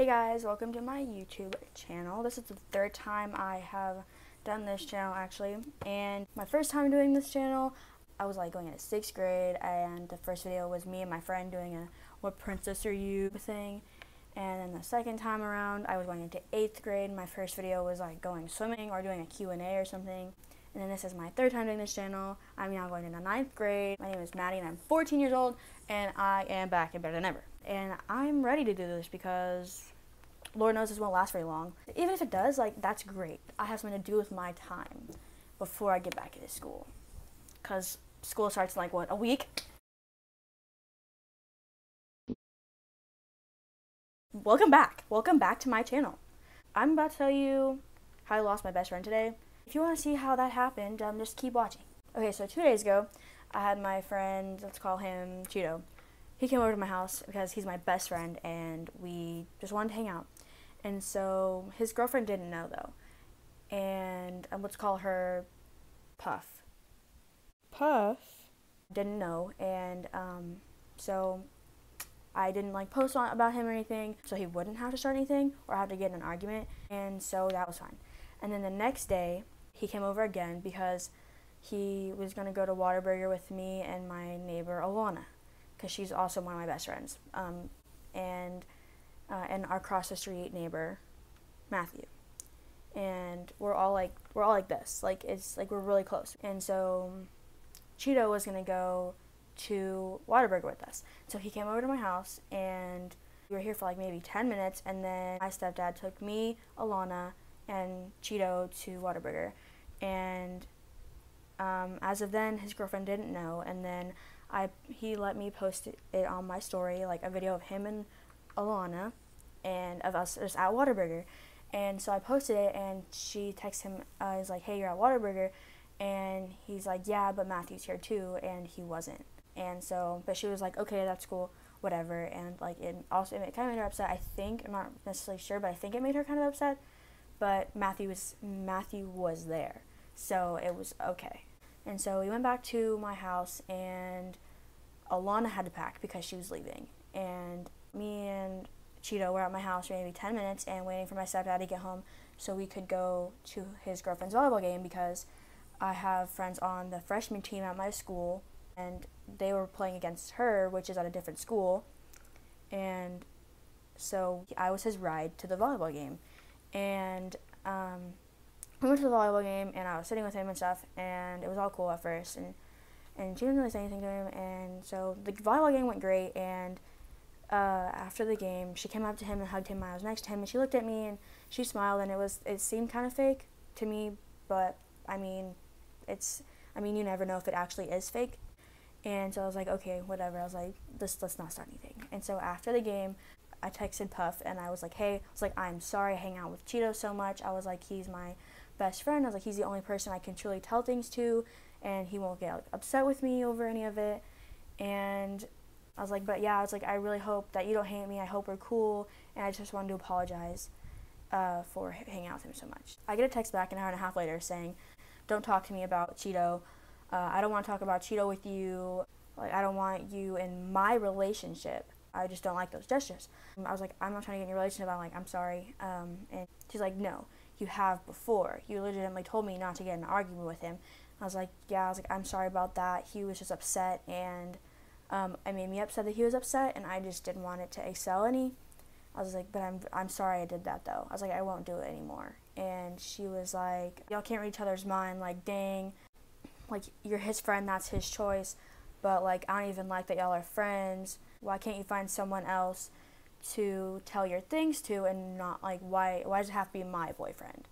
guys, welcome to my YouTube channel. This is the third time I have done this channel actually, and my first time doing this channel, I was like going into 6th grade, and the first video was me and my friend doing a "What princess are you" thing, and then the second time around I was going into 8th grade. My first video was like going swimming or doing a Q&A or something, and then this is my third time doing this channel. I'm now going into 9th grade. My name is Maddie and I'm 14 years old, and I am back and better than ever. And I'm ready to do this because Lord knows this won't last very long. Even if it does, like, that's great. I have something to do with my time before I get back into school. Because school starts in, like, what, a week? Welcome back. Welcome back to my channel. I'm about to tell you how I lost my best friend today. If you want to see how that happened, just keep watching. Okay, so 2 days ago, I had my friend, let's call him Cheeto. He came over to my house because he's my best friend, and we just wanted to hang out. And so his girlfriend didn't know, though. And let's call her Puff. Puff didn't know, and so I didn't like post on about him or anything, so he wouldn't have to start anything or have to get in an argument, and so that was fine. And then the next day, he came over again because he was going to go to Whataburger with me and my neighbor Alana, because she's also one of my best friends, and our across the street neighbor Matthew, and we're all like this, like it's like we're really close. And so Cheeto was gonna go to Whataburger with us, so he came over to my house, and we were here for like maybe 10 minutes, and then my stepdad took me, Alana, and Cheeto to Whataburger, and as of then, his girlfriend didn't know, and then he let me post it on my story, like a video of him and Alana and of us just at Whataburger. And so I posted it, and she texted him, he's like, "Hey, you're at Whataburger," and he's like, "Yeah, but Matthew's here too," and he wasn't. And so, but she was like, "Okay, that's cool, whatever." And like it kind of made her upset. I think, I'm not necessarily sure, but I think it made her kind of upset. But Matthew was there, so it was okay. And so we went back to my house, and Alana had to pack because she was leaving. And me and Cheeto were at my house for maybe 10 minutes and waiting for my stepdad to get home so we could go to his girlfriend's volleyball game, because I have friends on the freshman team at my school, and they were playing against her, which is at a different school. And so I was his ride to the volleyball game. And we went to the volleyball game, and I was sitting with him and stuff, and it was all cool at first, and she didn't really say anything to him. And so the volleyball game went great, and after the game, she came up to him and hugged him. I was next to him, and she looked at me, and she smiled, and it seemed kind of fake to me, but I mean, you never know if it actually is fake. And so I was like, okay, whatever. I was like, let's not start anything. And so after the game, I texted Puff, and I was like, hey, I'm sorry I hang out with Cheeto so much. I was like, he's my best friend. I was like, he's the only person I can truly tell things to, and he won't get upset with me over any of it. And I was like, but yeah, I was like, I really hope that you don't hate me. I hope we're cool, and I just wanted to apologize for hanging out with him so much. I get a text back an hour and a half later saying, don't talk to me about Cheeto. I don't want to talk about Cheeto with you. Like, I don't want you in my relationship. I just don't like those gestures. I was like, I'm not trying to get in your relationship. I'm like, I'm sorry. And she's like, no, you have before. You legitimately told me not to get in an argument with him. I was like, yeah. I was like, I'm sorry about that. He was just upset, and it made me upset that he was upset, and I just didn't want it to excel any. I was like, but I'm sorry I did that, though. I was like, I won't do it anymore. And she was like, y'all can't read each other's mind. Like, dang, like, you're his friend, that's his choice, but like, I don't even like that y'all are friends. Why can't you find someone else to tell your things to, and not like, why does it have to be my boyfriend?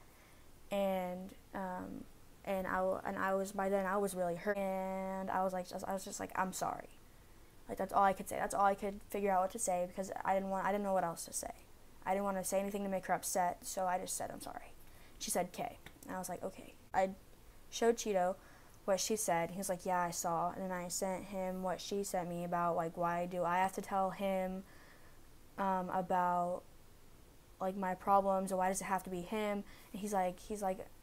And I was, by then I was really hurt, and I was just like, I'm sorry. Like, that's all I could say. That's all I could figure out what to say, because I didn't know what else to say. I didn't want to say anything to make her upset, so I just said, I'm sorry. She said, "K." And I was like, okay. I showed Cheeto what she said. He was like, yeah, I saw. And then I sent him what she sent me about, like, why do I have to tell him about, like, my problems, or why does it have to be him? And he's like,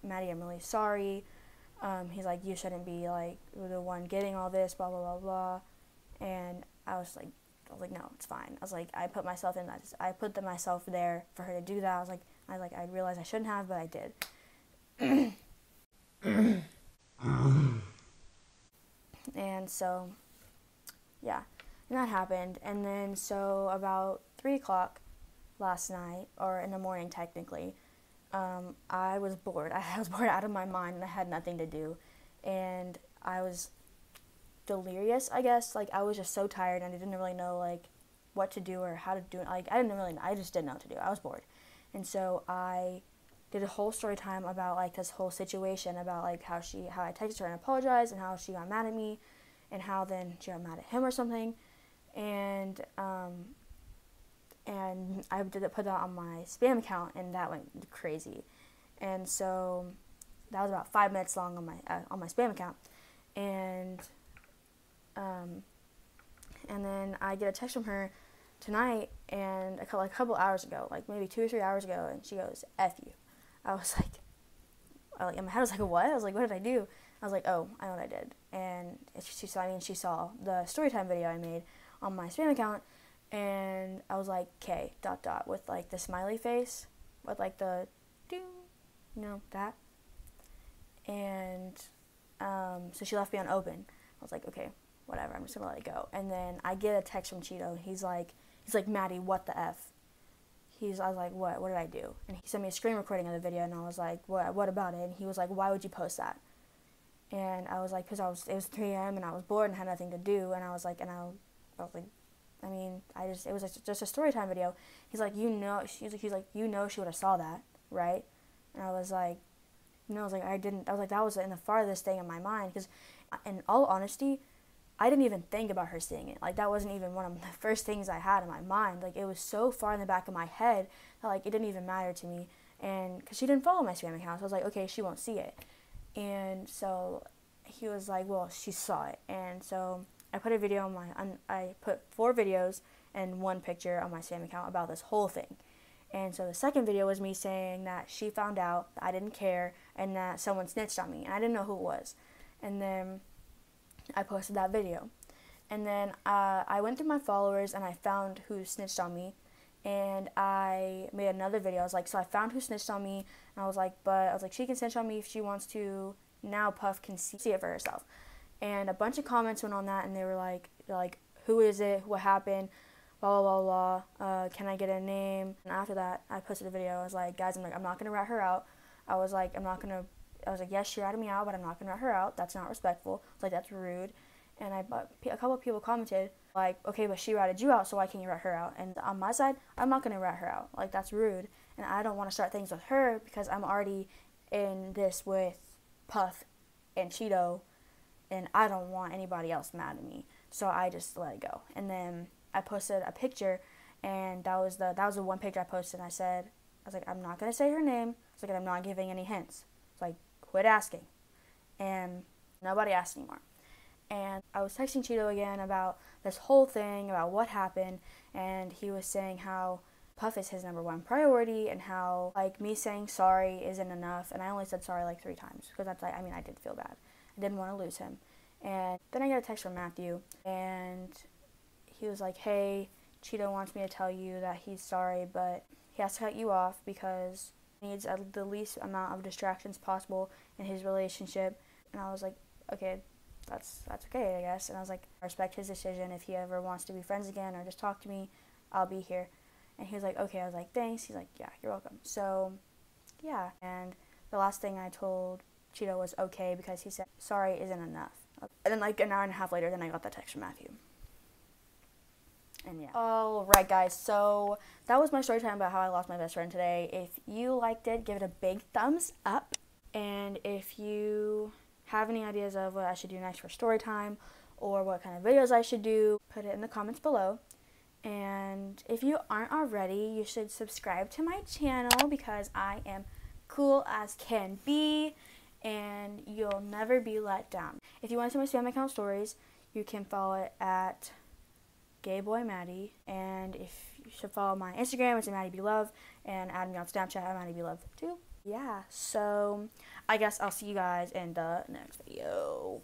Maddie, I'm really sorry. He's like, you shouldn't be, like, the one getting all this, blah, blah, blah, blah. And I was like, no, it's fine. I was like, I put myself in that. I put myself there for her to do that. I realized I shouldn't have, but I did. And so, yeah, and that happened. And then, so about 3 o'clock last night, or in the morning technically, I was bored. I was bored out of my mind, and I had nothing to do. And I was delirious, I guess. Like, I was just so tired, and I didn't really know, like, what to do or how to do it. Like, I just didn't know what to do. I was bored. And so I did a whole story time about, like, this whole situation, about, like, how I texted her and apologized, and how she got mad at me, and how then she got mad at him or something. And I put that on my spam account, and that went crazy. And so that was about 5 minutes long on my spam account. And then I get a text from her tonight, and a couple hours ago, like maybe 2 or 3 hours ago, and she goes, "F you." I was like, in my head I was like, what? I was like, what did I do? I was like, oh, I know what I did. And she saw the storytime video I made on my spam account, and I was like, "K ... with like the smiley face, with like the doo, that. And so she left me unopened. I was like, okay, whatever, I'm just gonna let it go. And then I get a text from Cheeto, and he's like, "Maddie, what the F?" I was like, what did I do? And he sent me a screen recording of the video, and I was like, what about it? And he was like, "Why would you post that?" And I was like, because it was 3 a.m. and I was bored and had nothing to do, and I was like, I mean, it was just a story time video. He's like, you know she would have saw that, right? And I was like, no, I didn't. I was like, that was in the farthest thing in my mind, because in all honesty, I didn't even think about her seeing it. Like, that wasn't even one of the first things I had in my mind. Like, it was so far in the back of my head that, like, it didn't even matter to me. And because she didn't follow my spam account, so I was like, okay, she won't see it. And so he was like, well, she saw it. And so I put a video I put 4 videos and 1 picture on my spam account about this whole thing. And so the second video was me saying that she found out that I didn't care, and that someone snitched on me, and I didn't know who it was. And then I posted that video. And then I went through my followers, and I found who snitched on me, and I made another video. I was like, so I found who snitched on me, and I was like, she can snitch on me if she wants to. Now Puff can see it for herself. And a bunch of comments went on that, and they were like, who is it? What happened? Blah, blah, blah, blah. Can I get a name? And after that, I posted a video. I was like, guys, I'm not going to rat her out. I was like, yes, she ratted me out, but I'm not going to rat her out. That's not respectful. I was like, that's rude. And a couple of people commented, like, okay, but she ratted you out, so why can't you rat her out? And on my side, I'm not going to rat her out. Like, that's rude. And I don't want to start things with her, because I'm already in this with Puff and Cheeto, and I don't want anybody else mad at me. So I just let it go. And then I posted a picture, and that was the one picture I posted, and I was like, I'm not going to say her name. I was like, I'm not giving any hints. It's like, quit asking. And nobody asked anymore. And I was texting Cheeto again about this whole thing, about what happened, and he was saying how Puff is his #1 priority, and how, like, me saying sorry isn't enough. And I only said sorry like 3 times, because that's like, I did feel bad. I didn't want to lose him. And then I got a text from Matthew, and he was like, hey, Cheeto wants me to tell you that he's sorry, but he has to cut you off because he needs the least amount of distractions possible in his relationship. And I was like, okay, that's okay, I guess. And I was like, I respect his decision. If he ever wants to be friends again or just talk to me, I'll be here. And he was like, okay. I was like, thanks. He's like, yeah, you're welcome. So, yeah. And the last thing I told Cheeto was okay, because he said, sorry isn't enough. And then like an hour and a half later, then I got that text from Matthew. And yeah. Alright guys, so that was my story time about how I lost my best friend today. If you liked it, give it a big thumbs up. And if you have any ideas of what I should do next for story time, or what kind of videos I should do, put it in the comments below. And if you aren't already, you should subscribe to my channel, because I am cool as can be, and you'll never be let down. If you want to see my spam account stories, you can follow it at GayBoyMaddie, and if you should follow my Instagram, it's MaddieBeLove, and add me on Snapchat at MaddieBeLove too. Yeah, so I guess I'll see you guys in the next video.